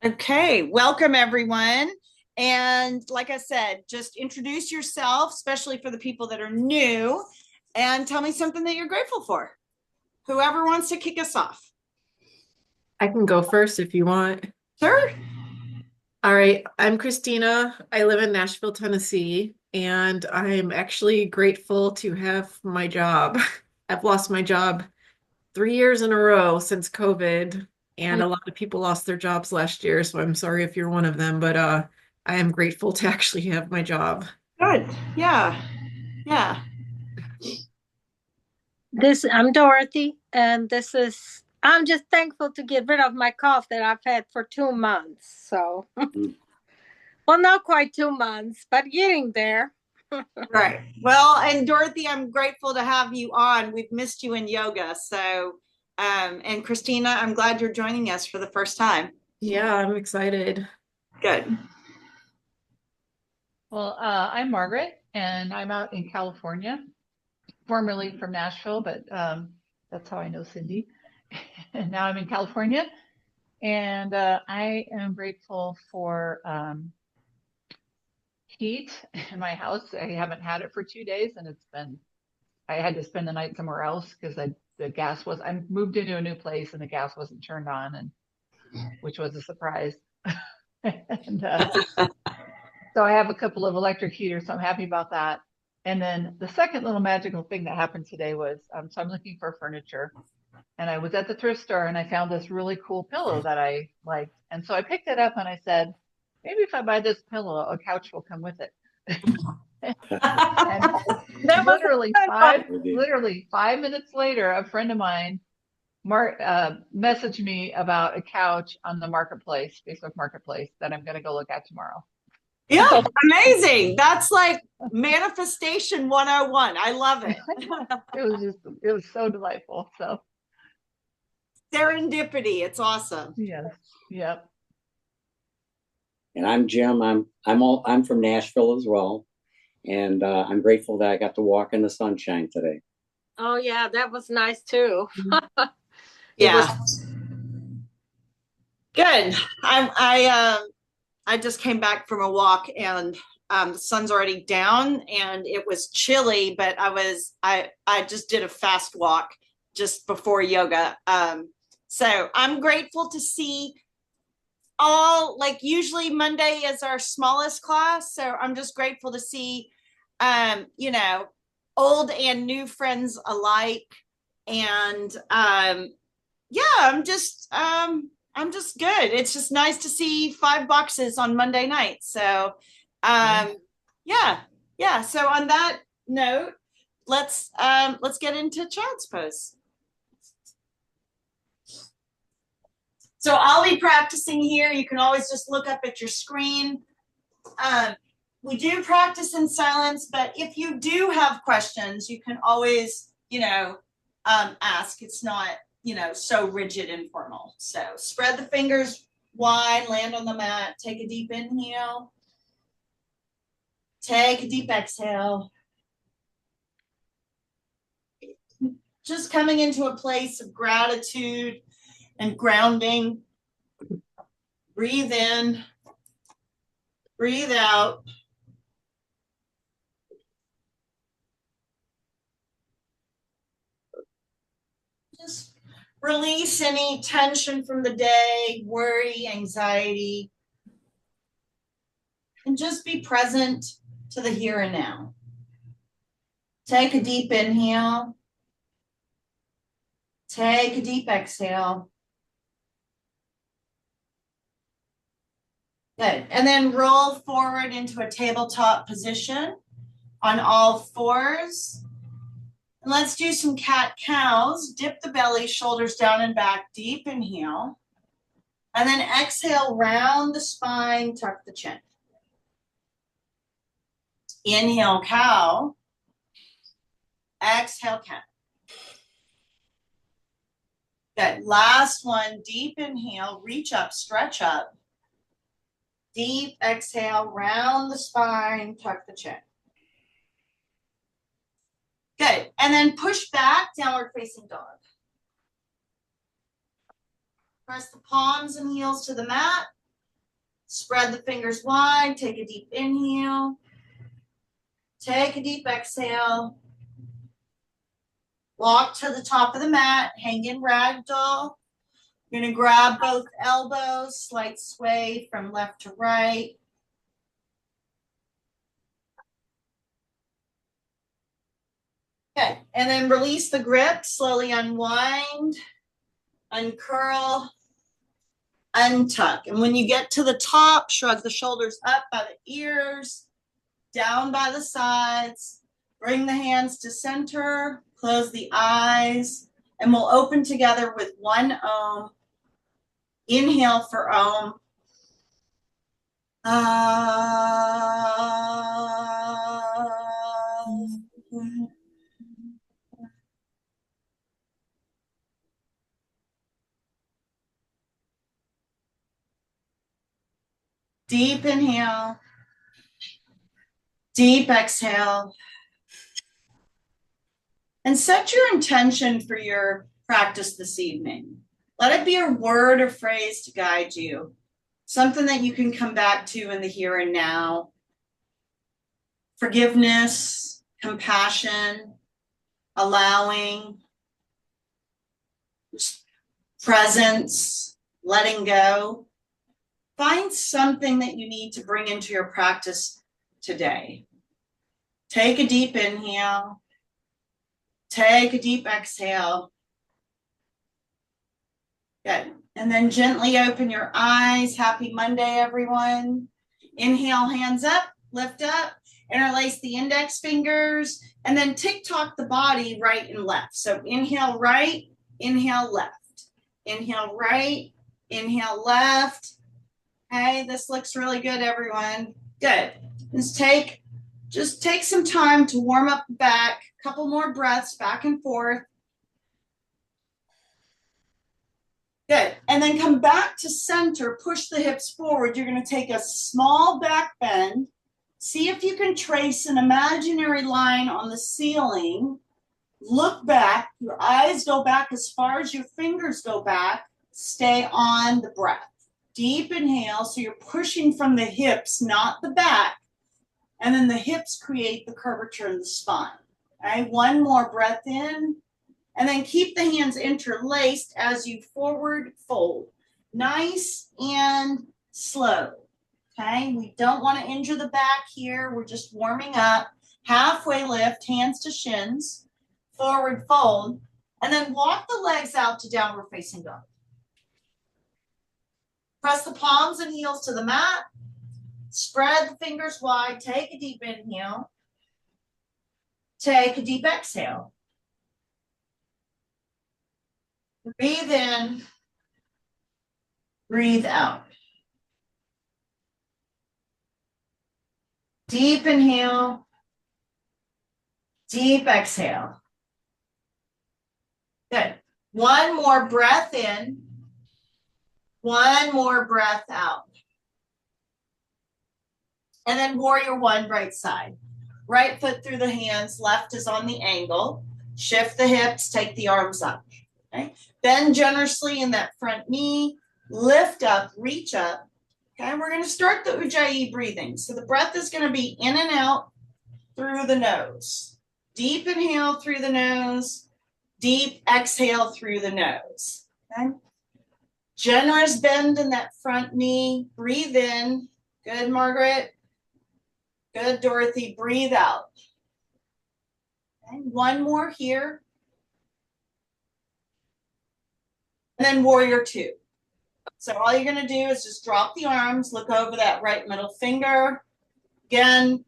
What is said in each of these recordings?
Okay, welcome everyone. And like I said, just introduce yourself, especially for the people that are new, and tell me something that you're grateful for. Whoever wants to kick us off. I can go first if you want. Sure. All right, I'm Christina. I live in Nashville, Tennessee, and I'm actually grateful to have my job. I've lost my job 3 years in a row since COVID, and a lot of people lost their jobs last year, so I'm sorry if you're one of them, but I am grateful to actually have my job. Good. Yeah. Yeah. I'm Dorothy, and I'm just thankful to get rid of my cough that I've had for 2 months. So, well, not quite 2 months, but getting there. Right. Well, and Dorothy, I'm grateful to have you on. We've missed you in yoga. And Christina, I'm glad you're joining us for the first time. Yeah, I'm excited. Good. Well, I'm Margaret, and I'm out in California, formerly from Nashville, but that's how I know Cindy. And now I'm in California, and I am grateful for heat in my house. I haven't had it for 2 days, and I had to spend the night somewhere else because I moved into a new place and the gas wasn't turned on, and which was a surprise. And so I have a couple of electric heaters, so I'm happy about that. And then the second little magical thing that happened today was, so I'm looking for furniture, and I was at the thrift store and I found this really cool pillow that I liked. And so I picked it up and I said, maybe if I buy this pillow, a couch will come with it. And That was literally 5 minutes later, a friend of mine messaged me about a couch on the marketplace, Facebook Marketplace, that I'm going to go look at tomorrow. Yeah, amazing. That's like manifestation 101. I love it. It was so delightful. So Serendipity. It's awesome. yes, yep. And I'm Jim. I'm from Nashville as well, and I'm grateful that I got to walk in the sunshine today. Oh, yeah, that was nice too. Yeah. Good. I just came back from a walk and the sun's already down and it was chilly, but I just did a fast walk just before yoga. So I'm grateful to see like usually Monday is our smallest class. So I'm just grateful to see, old and new friends alike. And yeah, I'm just good. It's just nice to see 5 boxes on Monday night. So yeah. Yeah. So on that note, let's get into child's pose. So I'll be practicing here. You can always just look up at your screen. We do practice in silence, but if you do have questions, you can always, ask. It's not, so rigid and formal. So spread the fingers wide, land on the mat, take a deep inhale, take a deep exhale. Just coming into a place of gratitude and grounding. Breathe in, breathe out. Just release any tension from the day, worry, anxiety, and just be present to the here and now. Take a deep inhale. Take a deep exhale. Good. And then roll forward into a tabletop position on all fours. And let's do some cat cows. Dip the belly, shoulders down and back. Deep inhale. And then exhale, round the spine, tuck the chin. Inhale, cow. Exhale, cat. Good. Last one, deep inhale, reach up, stretch up. Deep exhale, round the spine, tuck the chin. Good. And then push back, downward facing dog. Press the palms and heels to the mat. Spread the fingers wide. Take a deep inhale. Take a deep exhale. Walk to the top of the mat. Hang in ragdoll. You're going to grab both elbows. Slight sway from left to right. Okay, and then release the grip. Slowly unwind, uncurl, untuck. And when you get to the top, shrug the shoulders up by the ears, down by the sides. Bring the hands to center, close the eyes, and we'll open together with one Om. Inhale for Om. Deep inhale. Deep exhale. And set your intention for your practice this evening. Let it be a word or phrase to guide you. Something that you can come back to in the here and now. Forgiveness, compassion, allowing, presence, letting go. Find something that you need to bring into your practice today. Take a deep inhale. Take a deep exhale. Good. And then gently open your eyes. Happy Monday, everyone. Inhale, hands up, lift up, interlace the index fingers, and then tick-tock the body right and left. So inhale right, inhale left. Inhale right, inhale left. Okay, this looks really good, everyone. Good. Just take some time to warm up the back. A couple more breaths back and forth. Good. And then come back to center. Push the hips forward. You're going to take a small back bend. See if you can trace an imaginary line on the ceiling. Look back. Your eyes go back as far as your fingers go back. Stay on the breath. Deep inhale. So you're pushing from the hips, not the back. And then the hips create the curvature in the spine. All right, one more breath in. And then keep the hands interlaced as you forward fold. Nice and slow. Okay, we don't want to injure the back here. We're just warming up. Halfway lift, hands to shins. Forward fold. And then walk the legs out to downward facing dog. Press the palms and heels to the mat. Spread the fingers wide. Take a deep inhale. Take a deep exhale. Breathe in. Breathe out. Deep inhale. Deep exhale. Good. One more breath in. One more breath out. And then warrior one, right side. Right foot through the hands, left is on the angle. Shift the hips, take the arms up. Okay? Bend generously in that front knee. Lift up, reach up. Okay, we're going to start the Ujjayi breathing. So the breath is going to be in and out through the nose. Deep inhale through the nose. Deep exhale through the nose. Okay? Generous bend in that front knee. Breathe in. Good, Margaret. Good, Dorothy. Breathe out. Okay, one more here. And then warrior two. So all you're going to do is just drop the arms, look over that right middle finger. Again,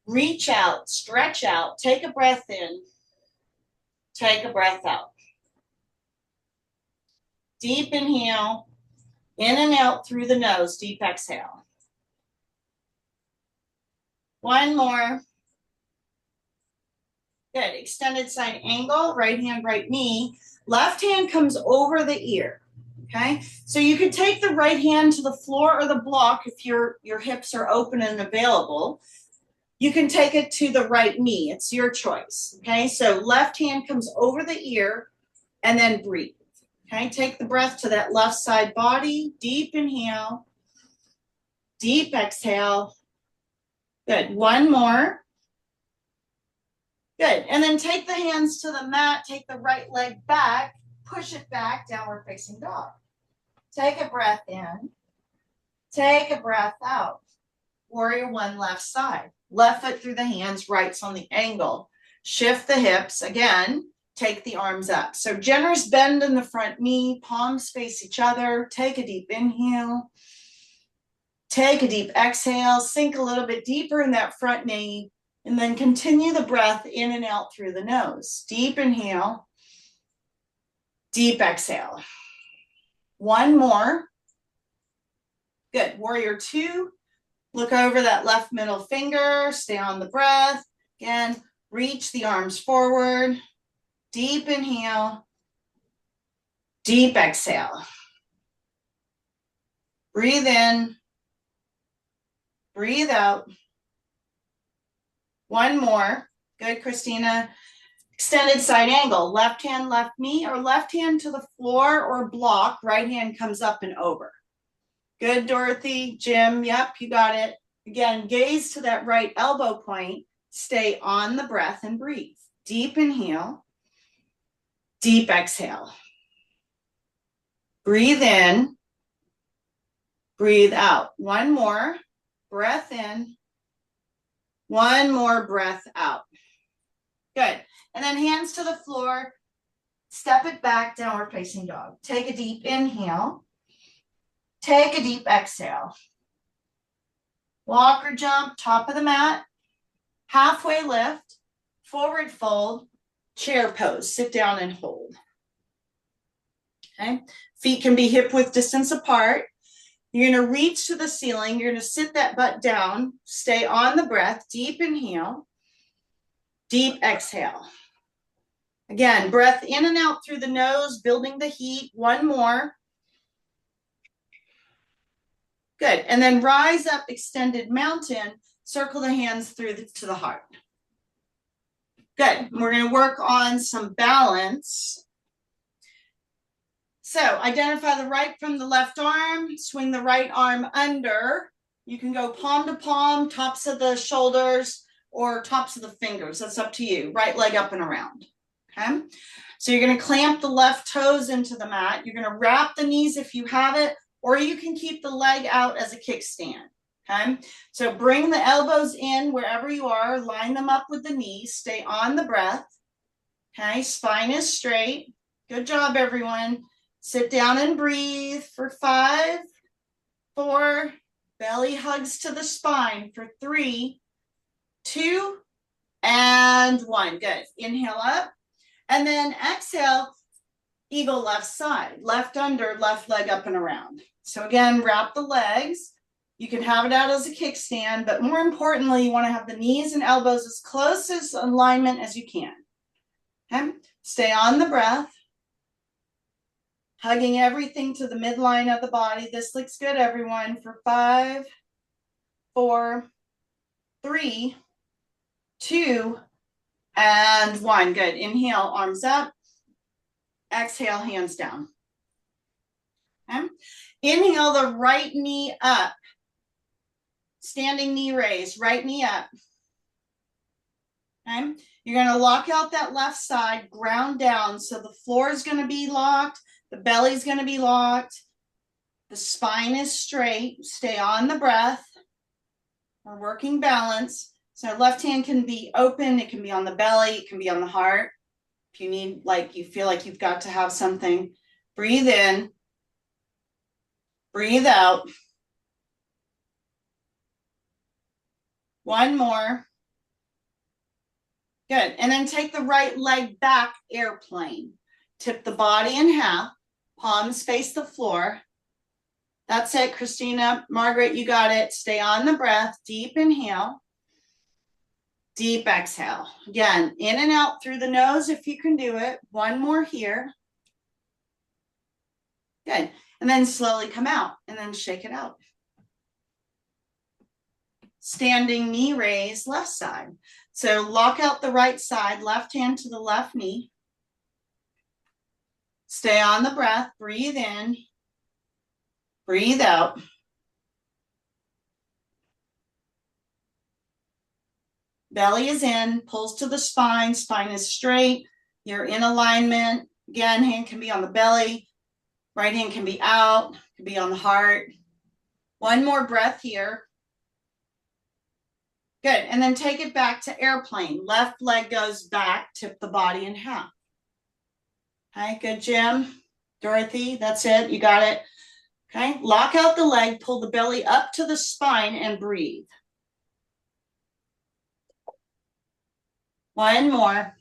reach out, stretch out, take a breath in, take a breath out. Deep inhale, in and out through the nose, deep exhale. One more. Good, extended side angle, right hand, right knee. Left hand comes over the ear. Okay, so you could take the right hand to the floor or the block if your hips are open and available. You can take it to the right knee. It's your choice. Okay, so left hand comes over the ear and then breathe. Okay, take the breath to that left side body. Deep inhale. Deep exhale. Good. One more. Good. And then take the hands to the mat. Take the right leg back. Push it back. Downward facing dog. Take a breath in. Take a breath out. Warrior one, left side. Left foot through the hands. Right's on the angle. Shift the hips. Again, take the arms up. So generous bend in the front knee. Palms face each other. Take a deep inhale. Take a deep exhale. Sink a little bit deeper in that front knee. And then continue the breath in and out through the nose. Deep inhale. Deep exhale. One more. Good. Warrior two. Look over that left middle finger. Stay on the breath. Again, reach the arms forward. Deep inhale. Deep exhale. Breathe in. Breathe out. One more. Good, Christina. Extended side angle. Left hand, left knee, or left hand to the floor or block. Right hand comes up and over. Good, Dorothy. Jim, yep, you got it. Again, gaze to that right elbow point. Stay on the breath and breathe. Deep inhale. Deep exhale. Breathe in. Breathe out. One more. Breath in. One more breath out. Good. And then hands to the floor. Step it back, downward facing dog. Take a deep inhale. Take a deep exhale. Walk or jump, top of the mat. Halfway lift. Forward fold. Chair pose. Sit down and hold. Okay. Feet can be hip width distance apart. You're going to reach to the ceiling. You're going to sit that butt down. Stay on the breath. Deep inhale. Deep exhale. Again, breath in and out through the nose, building the heat. One more. Good. And then rise up, extended mountain. Circle the hands through to the heart. Good. We're going to work on some balance. So identify the right from the left arm. Swing the right arm under. You can go palm to palm, tops of the shoulders, or tops of the fingers. That's up to you. Right leg up and around. Okay. So you're going to clamp the left toes into the mat. You're going to wrap the knees if you have it, or you can keep the leg out as a kickstand. Okay. So bring the elbows in wherever you are. Line them up with the knees. Stay on the breath. Okay. Spine is straight. Good job, everyone. Sit down and breathe for 5, 4. Belly hugs to the spine for 3, 2, and 1. Good. Inhale up. And then exhale, eagle left side. Left under, left leg up and around. So again, wrap the legs. You can have it out as a kickstand, but more importantly, you want to have the knees and elbows as close as alignment as you can. Okay? Stay on the breath. Hugging everything to the midline of the body. This looks good, everyone. For 5, 4, 3, 2, and 1. Good. Inhale, arms up. Exhale, hands down. Okay. Inhale the right knee up. Standing knee raise. Right knee up. Okay. You're going to lock out that left side, ground down. So the floor is going to be locked. The belly is going to be locked. The spine is straight. Stay on the breath. We're working balance. So left hand can be open. It can be on the belly. It can be on the heart. If you need, like, you feel like you've got to have something, breathe in. Breathe out. One more. Good. And then take the right leg back, airplane. Tip the body in half. Palms face the floor. That's it, Christina. Margaret, you got it. Stay on the breath. Deep inhale. Deep exhale. Again, in and out through the nose if you can do it. One more here. Good. And then slowly come out and then shake it out. Standing knee raise, left side. So lock out the right side, left hand to the left knee. Stay on the breath. Breathe in. Breathe out. Belly is in, pulls to the spine. Spine is straight. You're in alignment. Again, hand can be on the belly. Right hand can be out, can be on the heart. One more breath here. Good. And then take it back to airplane. Left leg goes back, tip the body in half. Okay, good, Jim. Dorothy, that's it. You got it. Okay, lock out the leg, pull the belly up to the spine and breathe. One more.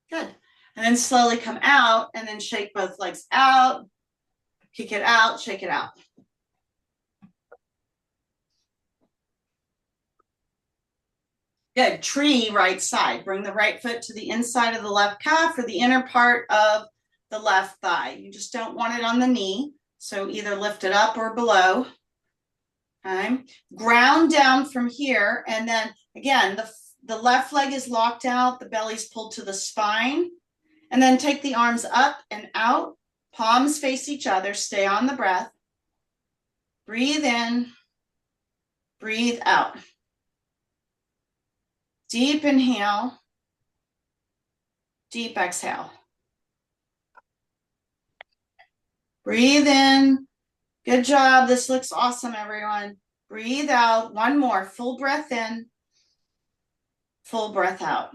Good. And then slowly come out and then shake both legs out. Kick it out, shake it out. Good. Tree right side. Bring the right foot to the inside of the left calf or the inner part of the left thigh. You just don't want it on the knee. So either lift it up or below. Okay. Ground down from here. And then again, the left leg is locked out. The belly's pulled to the spine. And then take the arms up and out. Palms face each other. Stay on the breath. Breathe in. Breathe out. Deep inhale. Deep exhale. Breathe in. Good job. This looks awesome, everyone. Breathe out. One more. Full breath in. Full breath out.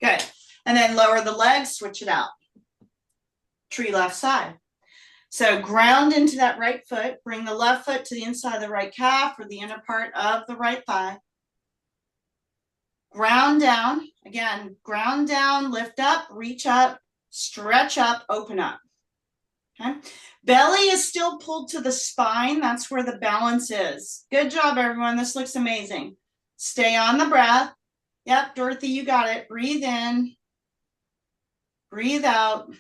Good. And then lower the legs, switch it out. Tree left side. So ground into that right foot. Bring the left foot to the inside of the right calf or the inner part of the right thigh. Ground down. Again, ground down, lift up, reach up, stretch up, open up. Okay. Belly is still pulled to the spine. That's where the balance is. Good job, everyone. This looks amazing. Stay on the breath. Yep, Dorothy, you got it. Breathe in. Breathe out.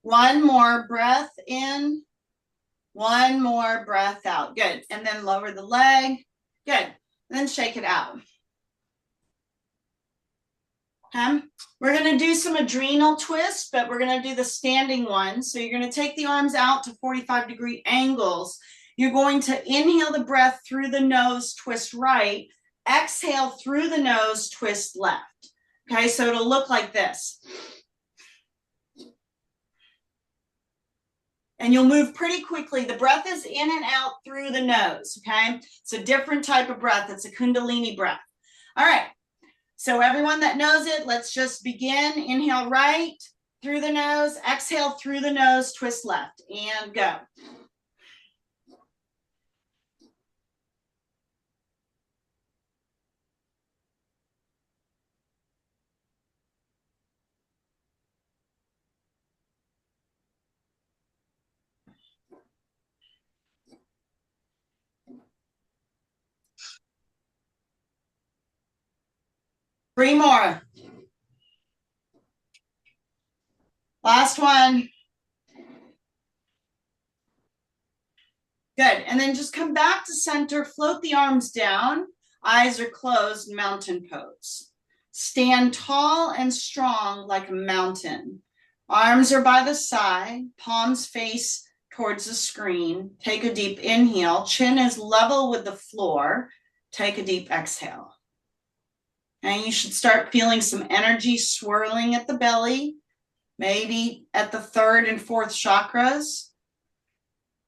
One more breath in. One more breath out. Good. And then lower the leg. Good. And then shake it out. Okay. We're going to do some adrenal twists, but we're going to do the standing one. So you're going to take the arms out to 45-degree angles. You're going to inhale the breath through the nose, twist right. Exhale through the nose, twist left. Okay, so it'll look like this. And you'll move pretty quickly. The breath is in and out through the nose, okay? It's a different type of breath. It's a Kundalini breath. All right. So everyone that knows it, let's just begin. Inhale right through the nose. Exhale through the nose, twist left, and go. Three more. Last one. Good. And then just come back to center, float the arms down. Eyes are closed, mountain pose. Stand tall and strong like a mountain. Arms are by the side, palms face towards the screen. Take a deep inhale. Chin is level with the floor. Take a deep exhale. And you should start feeling some energy swirling at the belly, maybe at the third and fourth chakras.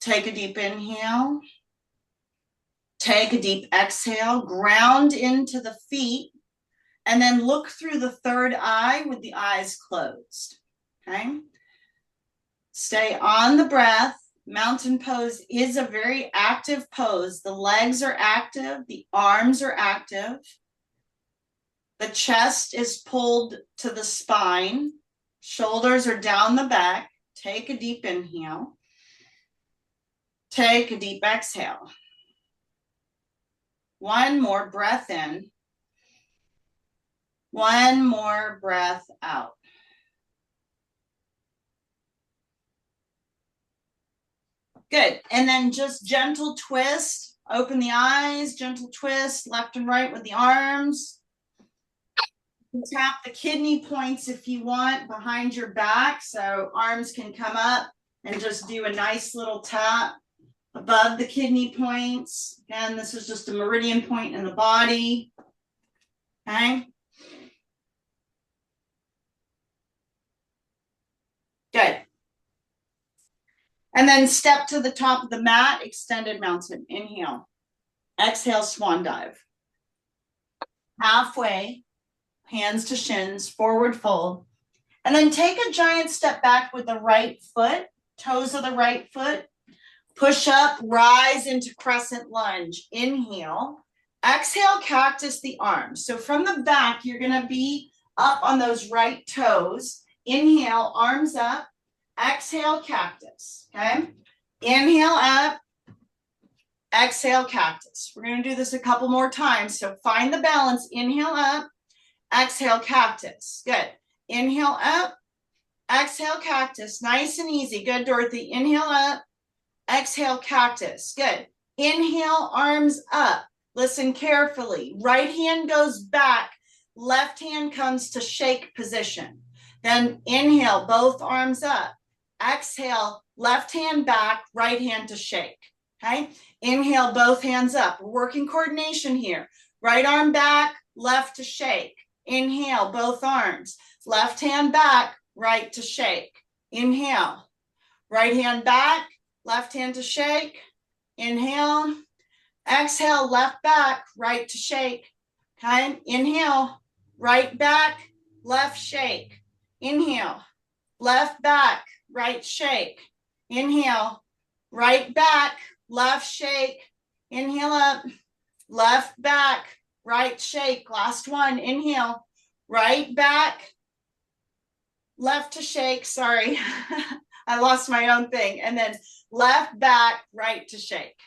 Take a deep inhale. Take a deep exhale. Ground into the feet. And then look through the third eye with the eyes closed. Okay? Stay on the breath. Mountain pose is a very active pose. The legs are active. The arms are active. The chest is pulled to the spine. Shoulders are down the back. Take a deep inhale. Take a deep exhale. One more breath in. One more breath out. Good. And then just gentle twist. Open the eyes, gentle twist, left and right with the arms. Tap the kidney points if you want behind your back, so arms can come up and just do a nice little tap above the kidney points. Again, this is just a meridian point in the body. Okay. Good. And then step to the top of the mat, extended mountain. Inhale. Exhale, swan dive. Halfway, hands to shins, forward fold. And then take a giant step back with the right foot, toes of the right foot. Push up, rise into crescent lunge. Inhale. Exhale, cactus the arms. So from the back, you're going to be up on those right toes. Inhale, arms up. Exhale, cactus. Okay. Inhale up. Exhale, cactus. We're going to do this a couple more times. So find the balance. Inhale up. Exhale, cactus. Good. Inhale up. Exhale, cactus. Nice and easy. Good, Dorothy. Inhale up. Exhale, cactus. Good. Inhale, arms up. Listen carefully. Right hand goes back. Left hand comes to shake position. Then inhale, both arms up. Exhale, left hand back, right hand to shake. Okay. Inhale, both hands up. We're working coordination here. Right arm back, left to shake. Inhale, both arms. Left hand back, right to shake. Inhale. Right hand back, left hand to shake. Inhale. Exhale, left back, right to shake. Okay. Inhale. Right back, left shake. Inhale. Left back, right shake. Inhale. Right back, left shake. Inhale up. Left back, right shake. Last one. Inhale. Right back, left to shake. Sorry. I lost my own thing. And then left back, right to shake.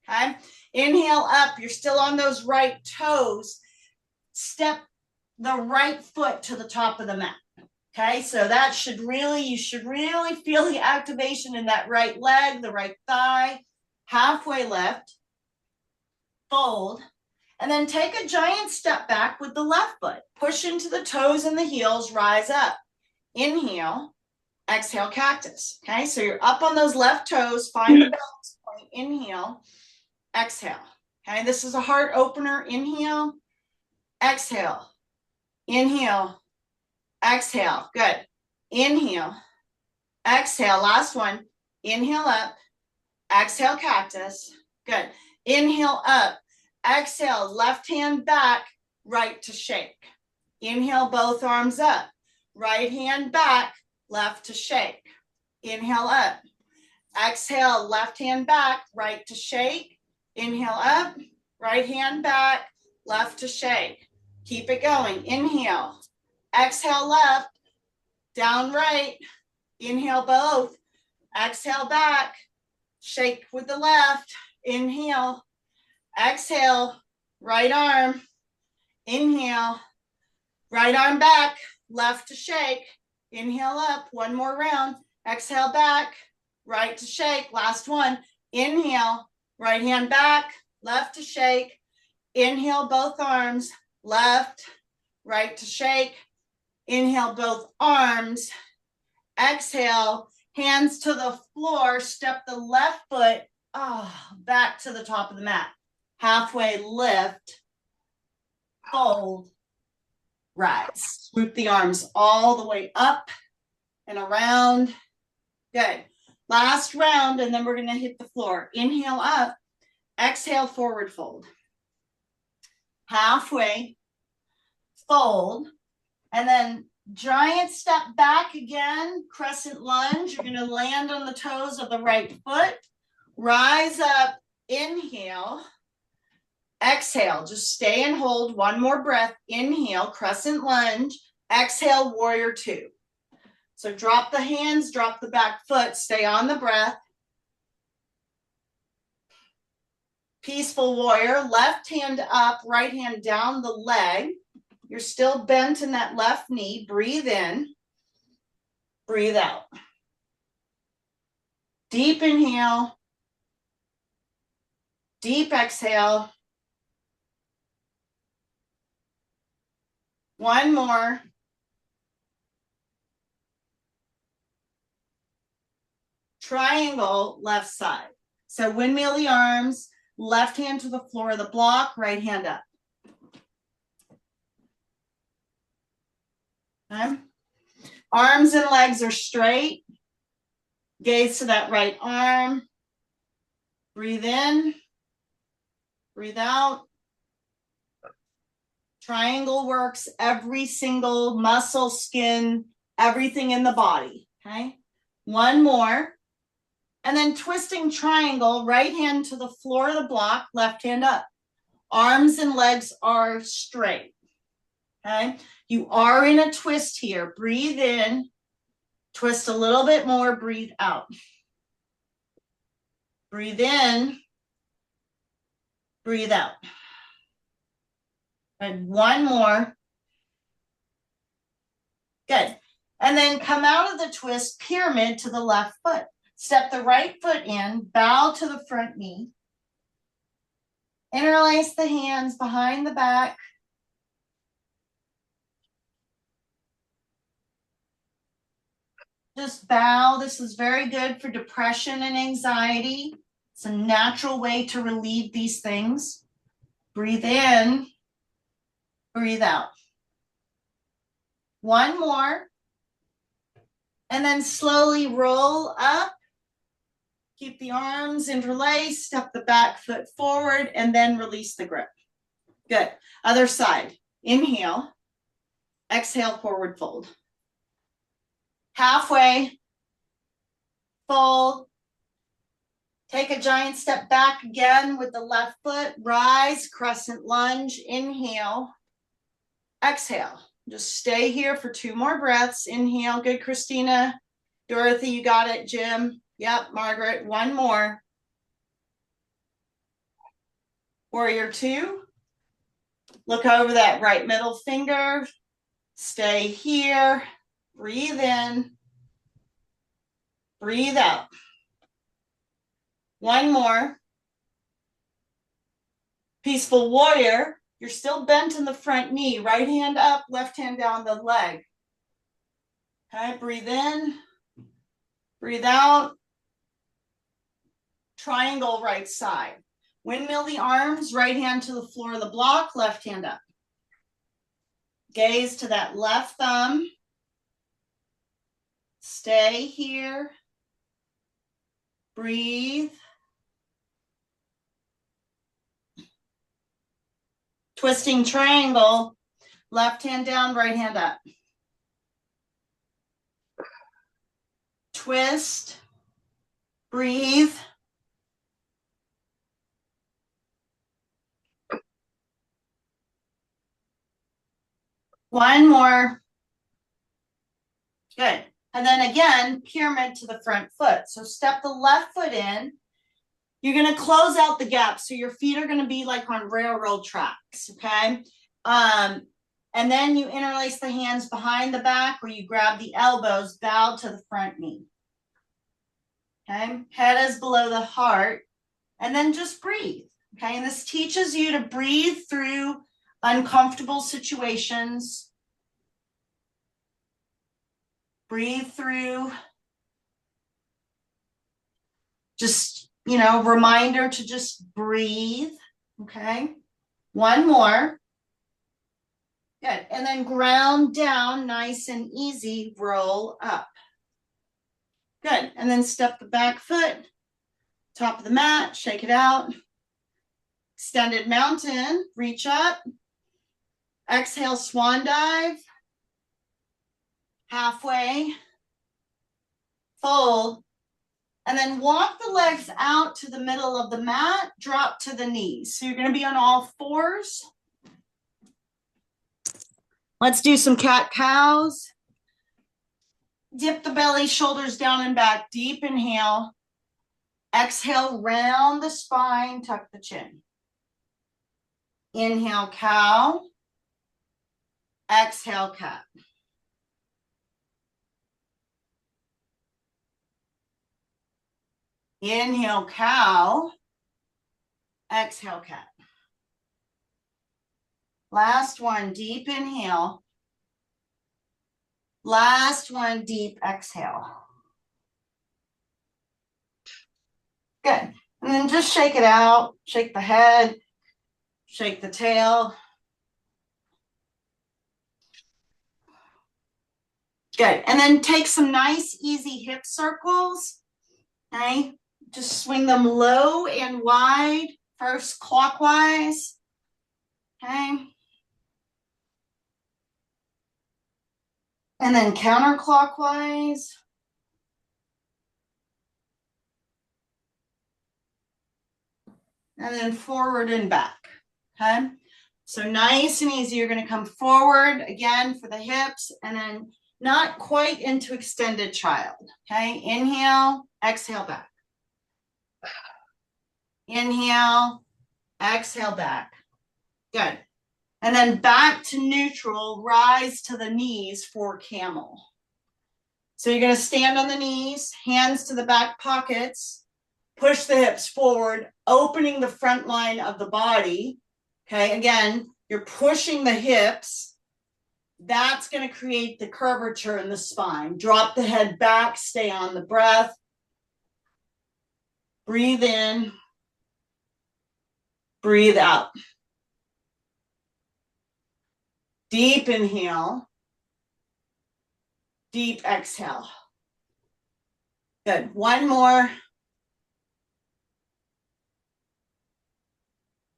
Okay. Inhale up. You're still on those right toes. Step the right foot to the top of the mat. Okay. So that should really, you should really feel the activation in that right leg, the right thigh. Halfway lift. Fold. And then take a giant step back with the left foot. Push into the toes and the heels. Rise up. Inhale. Exhale, cactus. Okay, so you're up on those left toes. Find the balance point. Inhale. Exhale. Okay, this is a heart opener. Inhale. Exhale. Inhale. Exhale. Good. Inhale. Exhale. Last one. Inhale up. Exhale, cactus. Good. Inhale up. Exhale. Left hand back. Right to shake. Inhale, both arms up. Right hand back. Left to shake. Inhale up. Exhale, left hand back, right to shake. Inhale up, right hand back, left to shake. Keep it going. Inhale. Exhale left, down right. Inhale both. Exhale back. Shake with the left. Inhale. Exhale. Right arm. Inhale. Right arm back. Left to shake. Inhale up. One more round. Exhale back. Right to shake. Last one. Inhale. Right hand back. Left to shake. Inhale both arms. Left. Right to shake. Inhale both arms. Exhale. Hands to the floor. Step the left foot back to the top of the mat. Halfway lift. Fold. Rise. Swoop the arms all the way up and around. Good. Last round, and then we're going to hit the floor. Inhale up. Exhale, forward fold. Halfway. Fold. And then giant step back again. Crescent lunge. You're going to land on the toes of the right foot. Rise up. Inhale. Exhale, just stay and hold. One more breath. Inhale, crescent lunge. Exhale, warrior two. So drop the hands, drop the back foot, stay on the breath. Peaceful warrior, left hand up, right hand down the leg. You're still bent in that left knee. Breathe in, breathe out. Deep inhale, deep exhale. One more. Triangle left side. So windmill the arms, left hand to the floor of the block, right hand up. Okay. Arms and legs are straight. Gaze to that right arm. Breathe in. Breathe out. Triangle works every single muscle, skin, everything in the body. Okay. One more. And then twisting triangle, right hand to the floor of the block, left hand up. Arms and legs are straight. Okay. You are in a twist here. Breathe in. Twist a little bit more. Breathe out. Breathe in. Breathe out. And one more. Good. And then come out of the twist, pyramid to the left foot. Step the right foot in, bow to the front knee. Interlace the hands behind the back. Just bow. This is very good for depression and anxiety. It's a natural way to relieve these things. Breathe in, breathe out. One more. And then slowly roll up. Keep the arms interlaced, step the back foot forward, and then release the grip. Good. Other side. Inhale. Exhale, forward fold. Halfway. Fold. Take a giant step back again with the left foot. Rise, crescent lunge. Inhale. Exhale. Just stay here for 2 more breaths. Inhale. Good, Christina. Dorothy, you got it. Jim. Yep, Margaret. One more. Warrior 2. Look over that right middle finger. Stay here. Breathe in. Breathe out. One more. Peaceful warrior. You're still bent in the front knee. Right hand up, left hand down the leg. Okay, breathe in. Breathe out. Triangle right side. Windmill the arms, right hand to the floor of the block, left hand up. Gaze to that left thumb. Stay here. Breathe. Twisting triangle, left hand down, right hand up. Twist. Breathe. One more. Good. And then again, pyramid to the front foot. So step the left foot in. You're going to close out the gap. So your feet are going to be like on railroad tracks. Okay. And then you interlace the hands behind the back, or you grab the elbows, bow to the front knee. Okay. Head is below the heart. And then just breathe. Okay. And this teaches you to breathe through uncomfortable situations. Breathe through. Just, reminder to just breathe. Okay. One more. Good. And then ground down, nice and easy, roll up. Good. And then step the back foot, top of the mat, shake it out. Extended mountain, reach up. Exhale, swan dive. Halfway. Fold. And then walk the legs out to the middle of the mat, drop to the knees. So you're going to be on all fours. Let's do some cat-cows. Dip the belly, shoulders down and back. Deep inhale. Exhale, round the spine, tuck the chin. Inhale, cow. Exhale, cat. Inhale, cow. Exhale, cat. Last one, deep inhale. Last one, deep exhale. Good. And then just shake it out. Shake the head, shake the tail. Good. And then take some nice, easy hip circles. Okay. Just swing them low and wide. First clockwise. Okay. And then counterclockwise. And then forward and back. Okay. So nice and easy. You're going to come forward again for the hips and then not quite into extended child. Okay. Inhale, exhale back. Inhale, exhale back. Good. And then back to neutral, rise to the knees for camel. So you're going to stand on the knees, hands to the back pockets, push the hips forward, opening the front line of the body. Okay, again, you're pushing the hips. That's going to create the curvature in the spine. Drop the head back, stay on the breath. Breathe in, breathe out. Deep inhale, deep exhale. Good. One more.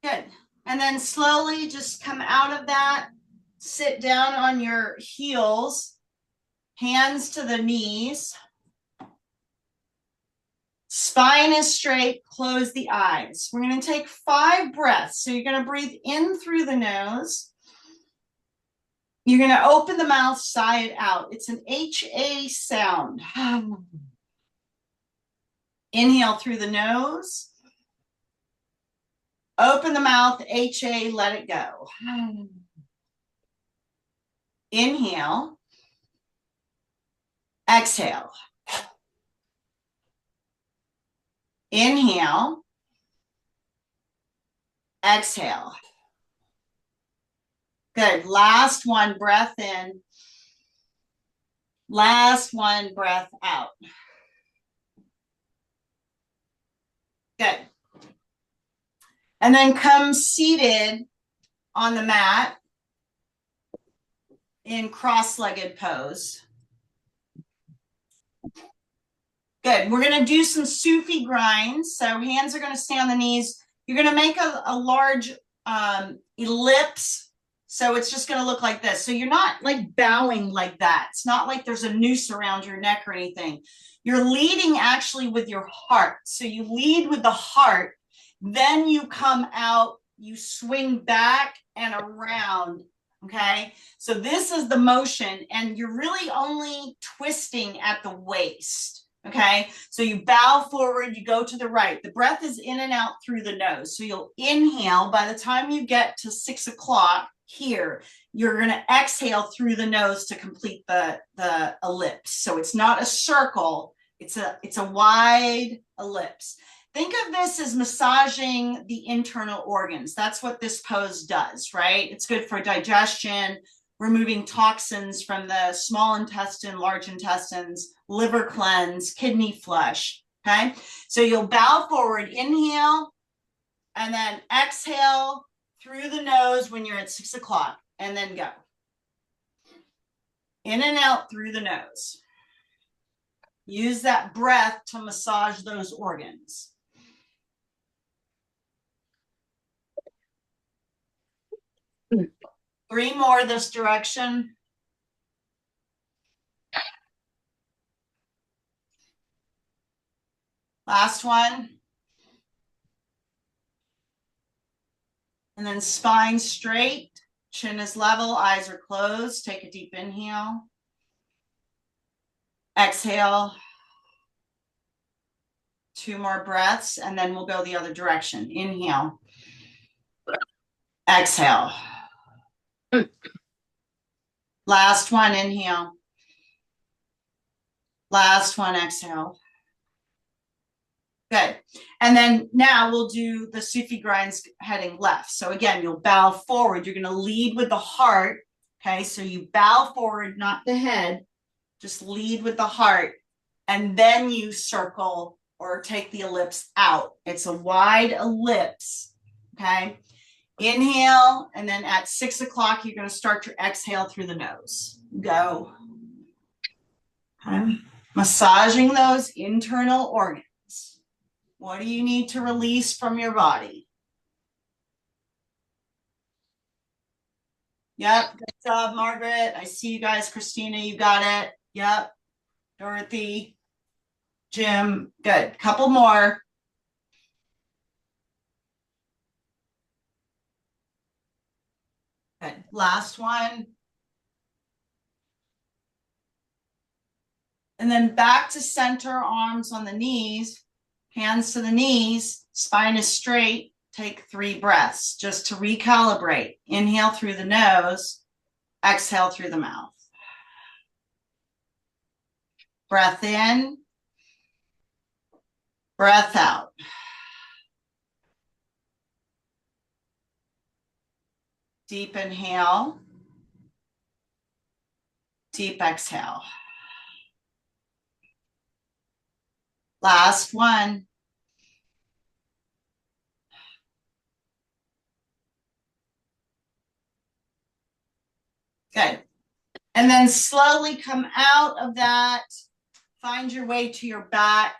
Good. And then slowly just come out of that. Sit down on your heels, hands to the knees. Spine is straight, close the eyes. We're going to take 5 breaths. So you're going to breathe in through the nose. You're going to open the mouth, sigh it out. It's an HA sound. Inhale through the nose. Open the mouth, HA, let it go. Inhale. Exhale. Inhale. Exhale. Good. Last one, breath in. Last one, breath out. Good. And then come seated on the mat in cross-legged pose. Good. We're going to do some Sufi grinds. So hands are going to stay on the knees. You're going to make a large ellipse. So it's just going to look like this. So you're not like bowing like that. It's not like there's a noose around your neck or anything. You're leading actually with your heart. So you lead with the heart. Then you come out, you swing back and around. Okay. So this is the motion and you're really only twisting at the waist. Okay, so you bow forward, you go to the right. The breath is in and out through the nose. So you'll inhale. By the time you get to 6 o'clock here, you're going to exhale through the nose to complete the ellipse. So it's not a circle, it's a wide ellipse. Think of this as massaging the internal organs. That's what this pose does, right? It's good for digestion, removing toxins from the small intestine, large intestines, liver cleanse, kidney flush, okay? So you'll bow forward, inhale, and then exhale through the nose when you're at 6 o'clock, and then go. In and out through the nose. Use that breath to massage those organs. Three more this direction. Last one. And then spine straight, chin is level, eyes are closed. Take a deep inhale. Exhale. 2 more breaths, and then we'll go the other direction. Inhale. Exhale. Last one, inhale. Last one, exhale. Good. And then now we'll do the Sufi grinds heading left. So again, you'll bow forward. You're going to lead with the heart. Okay, so you bow forward, not the head. Just lead with the heart. And then you circle or take the ellipse out. It's a wide ellipse. Okay. Inhale, and then at 6 o'clock, you're going to start your exhale through the nose. Go. Okay. Massaging those internal organs. What do you need to release from your body? Yep. Good job, Margaret. I see you guys. Christina, you got it. Yep. Dorothy, Jim. Good. Couple more. Good. Last one. And then back to center, arms on the knees, hands to the knees, spine is straight. Take 3 breaths just to recalibrate. Inhale through the nose, exhale through the mouth. Breath in, breath out. Deep inhale, deep exhale. Last one. Good. And then slowly come out of that. Find your way to your back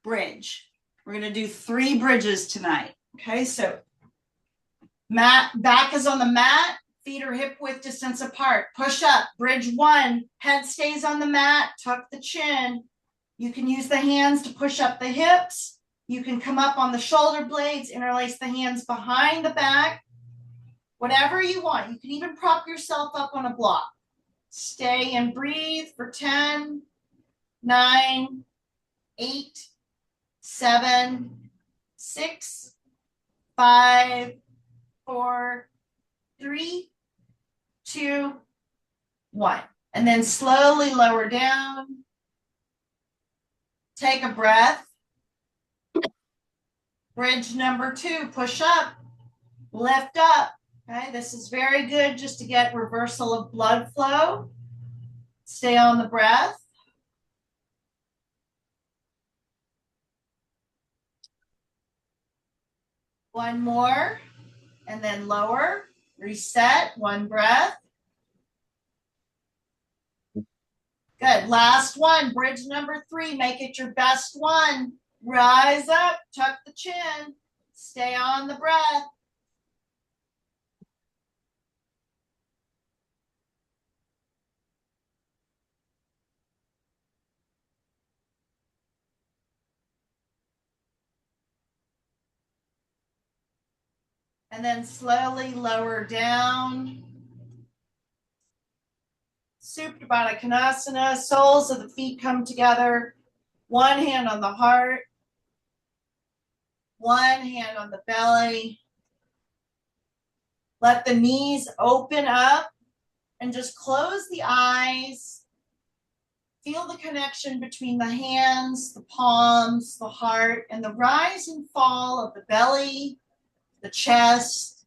bridge. We're going to do 3 bridges tonight. Okay, so back is on the mat. Feet are hip width distance apart. Push up. Bridge 1. Head stays on the mat. Tuck the chin. You can use the hands to push up the hips. You can come up on the shoulder blades, interlace the hands behind the back. Whatever you want. You can even prop yourself up on a block. Stay and breathe for 10, 9, 8, 7, 6, 5, 4, 3, 2, 1. And then slowly lower down. Take a breath. Bridge number 2, push up, lift up. Okay, this is very good just to get reversal of blood flow. Stay on the breath. One more, and then lower, reset, 1 breath. Good, last one, bridge number 3, make it your best one. Rise up, tuck the chin, stay on the breath. And then slowly lower down. Supta Baddha Konasana, soles of the feet come together. 1 hand on the heart. 1 hand on the belly. Let the knees open up and just close the eyes. Feel the connection between the hands, the palms, the heart, and the rise and fall of the belly, the chest,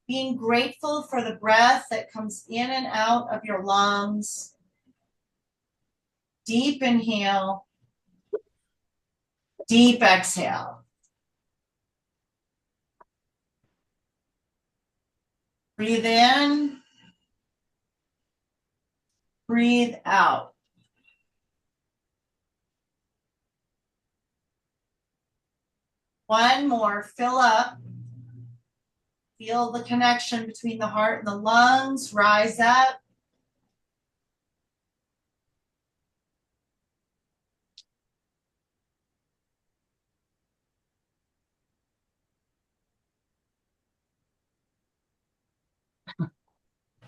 being grateful for the breath that comes in and out of your lungs. Deep inhale, deep exhale. Breathe in, breathe out. One more, fill up. Feel the connection between the heart and the lungs. Rise up.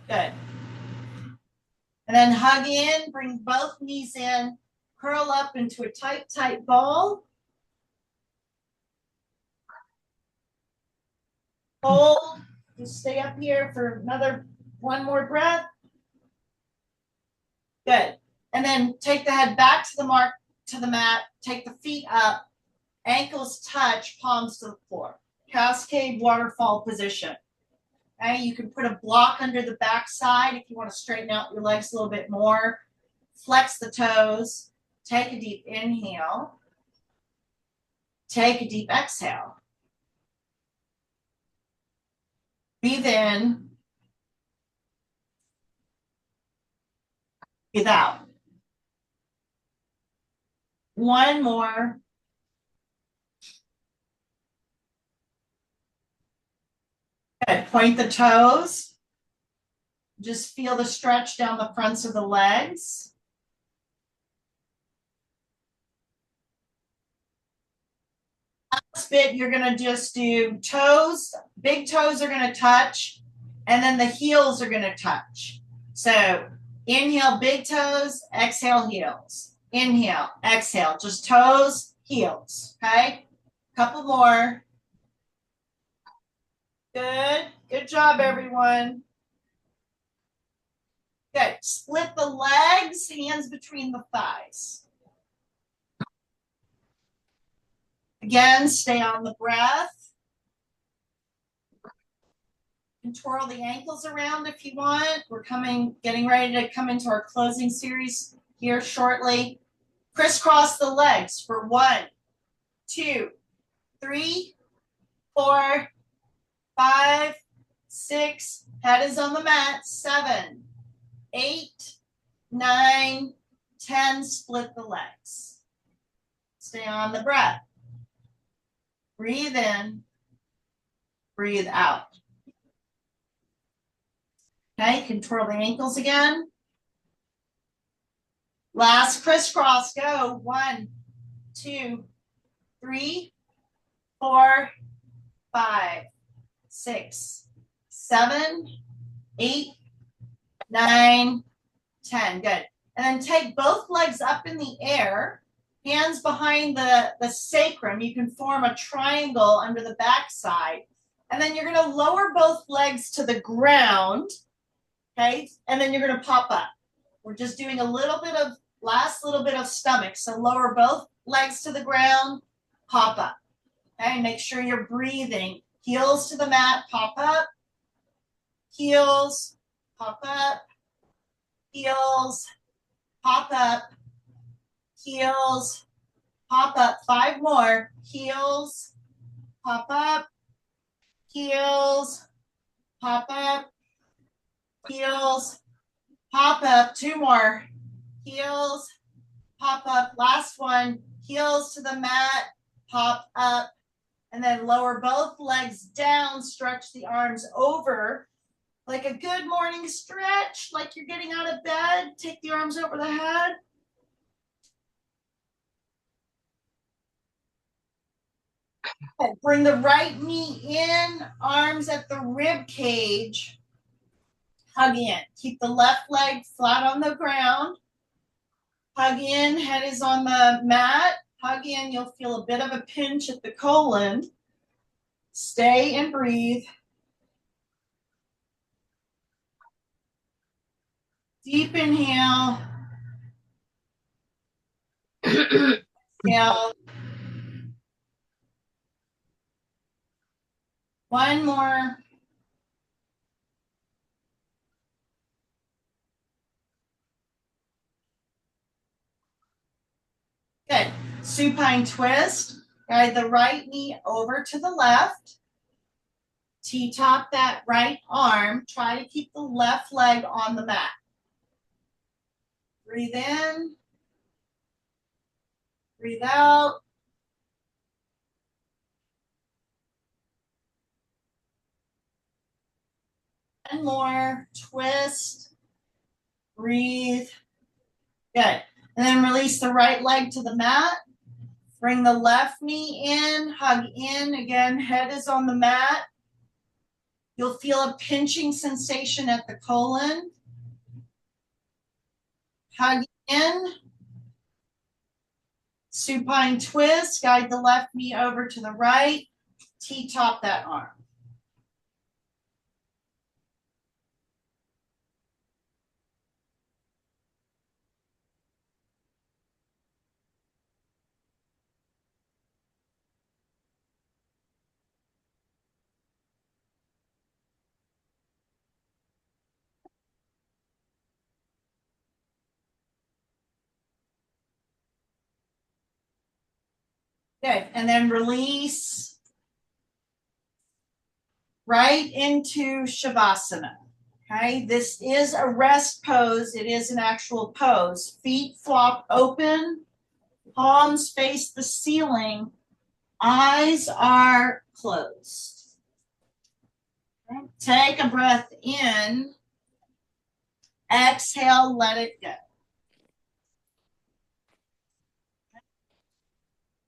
Good. And then hug in, bring both knees in, curl up into a tight, tight ball. Hold. Just stay up here for one more breath. Good. And then take the head back to the mat. Take the feet up. Ankles touch, palms to the floor. Cascade waterfall position. Okay, you can put a block under the backside if you want to straighten out your legs a little bit more. Flex the toes. Take a deep inhale. Take a deep exhale. Breathe in. Breathe out. One more. Good. Point the toes. Just feel the stretch down the fronts of the legs. Last bit, you're going to just do toes. Big toes are going to touch, and then the heels are going to touch. So inhale, big toes, exhale, heels. Inhale, exhale, just toes, heels. Okay? Couple more. Good. Good job, everyone. Good. Split the legs, hands between the thighs. Again, stay on the breath. And twirl the ankles around if you want. We're getting ready to come into our closing series here shortly. Crisscross the legs for 1, 2, 3, 4, 5, 6. Head is on the mat. 7, 8, 9, 10. Split the legs. Stay on the breath. Breathe in. Breathe out. Okay, you can twirl the ankles again. Last crisscross, go. 1, 2, 3, 4, 5, 6, 7, 8, 9, 10. Good. And then take both legs up in the air, hands behind the sacrum. You can form a triangle under the backside. And then you're going to lower both legs to the ground. Okay, and then you're going to pop up. We're just doing a last little bit of stomach. So lower both legs to the ground, pop up. Okay, make sure you're breathing. Heels to the mat, pop up. Heels, pop up. Heels, pop up. Heels, pop up. 5 more. Heels, pop up. Heels, pop up. Heels, pop up. 2 more. Heels, pop up. Last one. Heels to the mat, pop up. And then lower both legs down. Stretch the arms over like a good morning stretch, like you're getting out of bed. Take the arms over the head. Okay, bring the right knee in, arms at the rib cage. Hug in. Keep the left leg flat on the ground. Hug in, head is on the mat. Hug in, you'll feel a bit of a pinch at the colon. Stay and breathe. Deep inhale. Exhale. One more. Good. Supine twist. Guide the right knee over to the left. T-top that right arm. Try to keep the left leg on the mat. Breathe in. Breathe out. One more. Twist. Breathe. Good. And then release the right leg to the mat. Bring the left knee in. Hug in. Again, head is on the mat. You'll feel a pinching sensation at the colon. Hug in. Supine twist. Guide the left knee over to the right. T-top that arm. Good. And then release right into Shavasana. Okay. This is a rest pose. It is an actual pose. Feet flop open, palms face the ceiling, eyes are closed. Okay. Take a breath in. Exhale, let it go.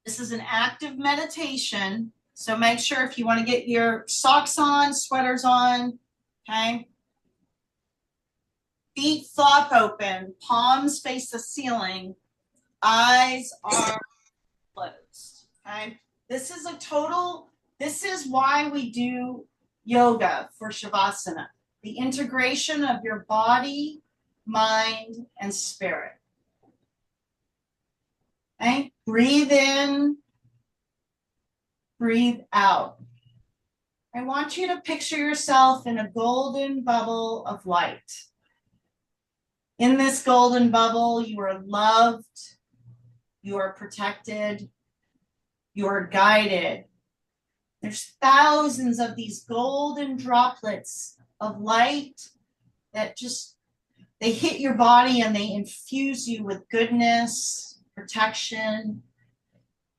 This is an active meditation. So make sure if you want to get your socks on, sweaters on, okay? Feet flop open, palms face the ceiling, eyes are closed, okay? This is why we do yoga for Shavasana, the integration of your body, mind, and spirit. Okay? Breathe in, breathe out. I want you to picture yourself in a golden bubble of light. In this golden bubble, you are loved, you are protected, you are guided. There's thousands of these golden droplets of light that they hit your body and they infuse you with goodness, protection.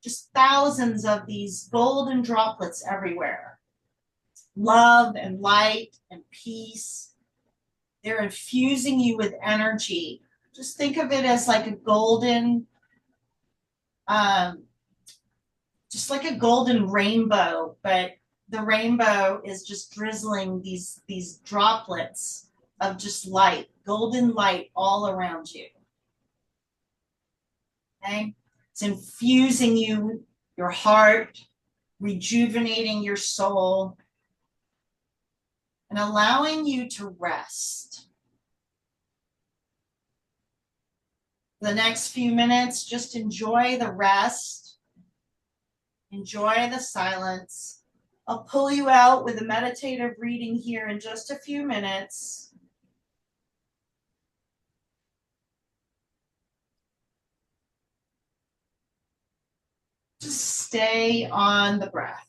Just thousands of these golden droplets everywhere. Love and light and peace. They're infusing you with energy. Just think of it as like a golden, just like a golden rainbow, but the rainbow is just drizzling these droplets of just light, golden light all around you. Okay? It's infusing you, your heart, rejuvenating your soul, and allowing you to rest. The next few minutes, just enjoy the rest, enjoy the silence. I'll pull you out with a meditative reading here in just a few minutes. Just stay on the breath.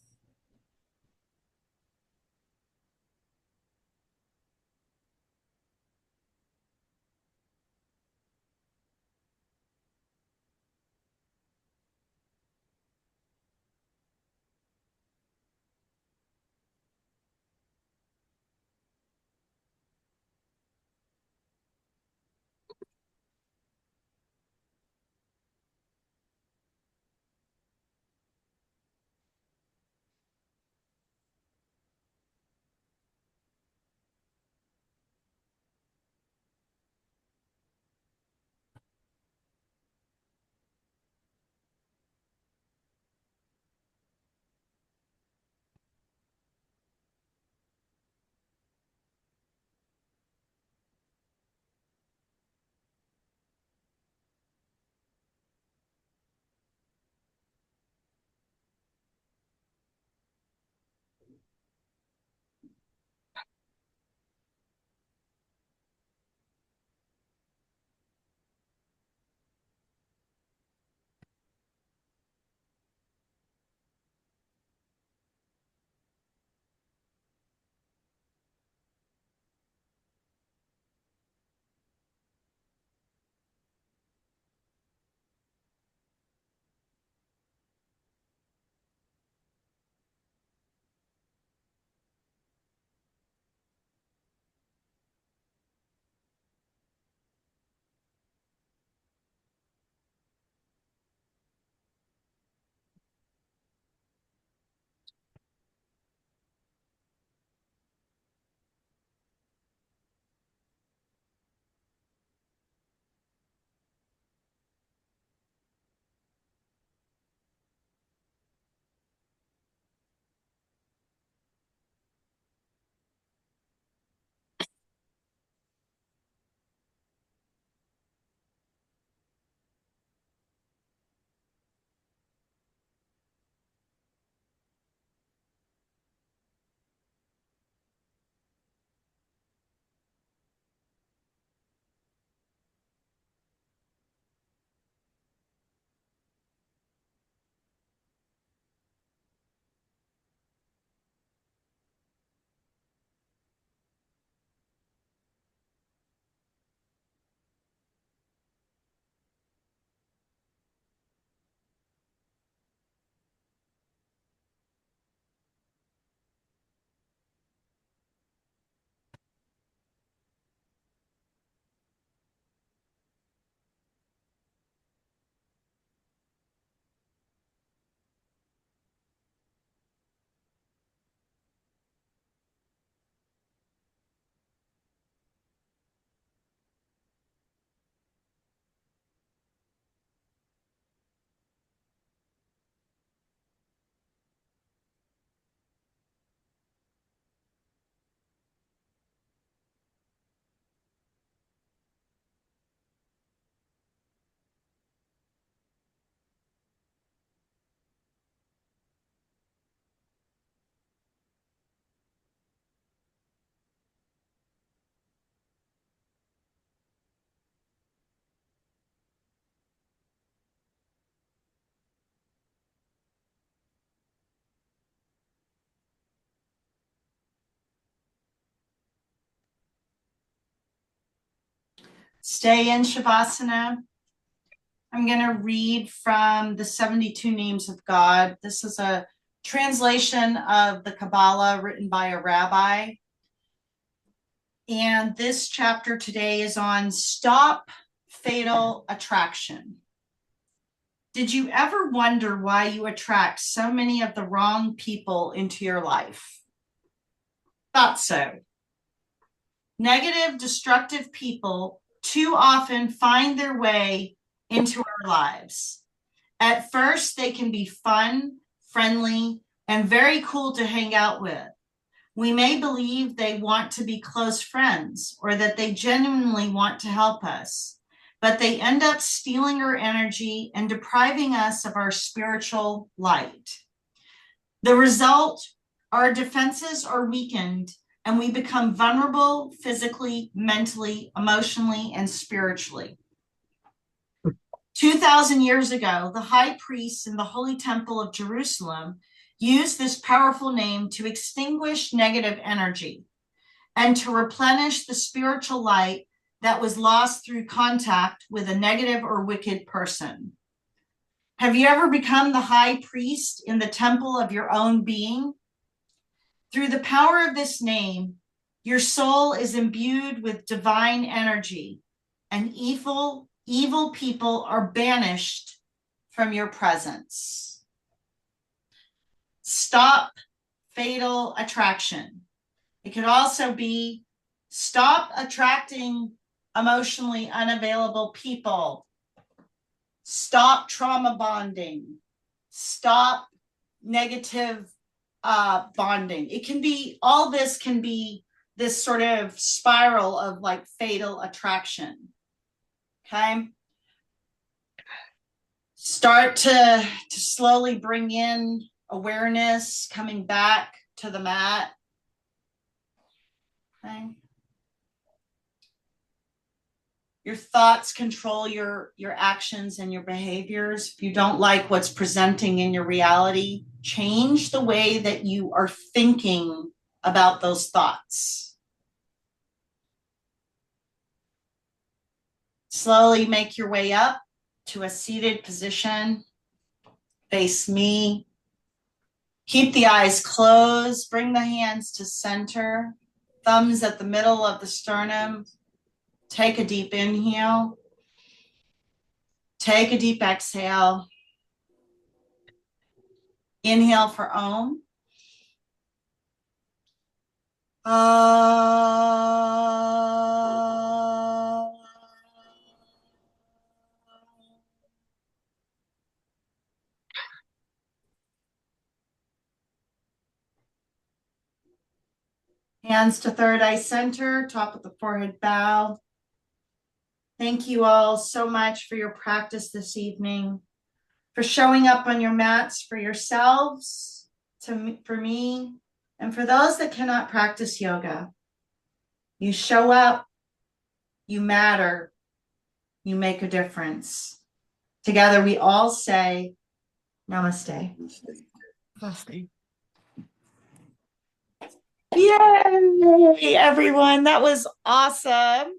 Stay in Shavasana. I'm going to read from the 72 Names of God. This is a translation of the Kabbalah written by a rabbi. And this chapter today is on Stop Fatal Attraction. Did you ever wonder why you attract so many of the wrong people into your life? Thought so. Negative, destructive people too often find their way into our lives. At first, they can be fun, friendly, and very cool to hang out with. We may believe they want to be close friends or that they genuinely want to help us, but they end up stealing our energy and depriving us of our spiritual light. The result, our defenses are weakened and we become vulnerable physically, mentally, emotionally, and spiritually. 2,000 years ago, the high priests in the Holy Temple of Jerusalem used this powerful name to extinguish negative energy and to replenish the spiritual light that was lost through contact with a negative or wicked person. Have you ever become the high priest in the temple of your own being? Through the power of this name, your soul is imbued with divine energy, and evil people are banished from your presence. Stop fatal attraction. It could also be stop attracting emotionally unavailable people. Stop trauma bonding. Stop negative bonding. It can be, all this can be this sort of spiral of like fatal attraction. Okay. Start to slowly bring in awareness, coming back to the mat. Okay. Your thoughts control your actions and your behaviors. If you don't like what's presenting in your reality, change the way that you are thinking about those thoughts. Slowly make your way up to a seated position. Face me. Keep the eyes closed. Bring the hands to center. Thumbs at the middle of the sternum. Take a deep inhale. Take a deep exhale. Inhale for Om. Hands to third eye center, top of the forehead bow. Thank you all so much for your practice this evening, for showing up on your mats for yourselves, for me, and for those that cannot practice yoga. You show up, you matter, you make a difference. Together we all say, Namaste. Namaste. Yay, everyone. That was awesome.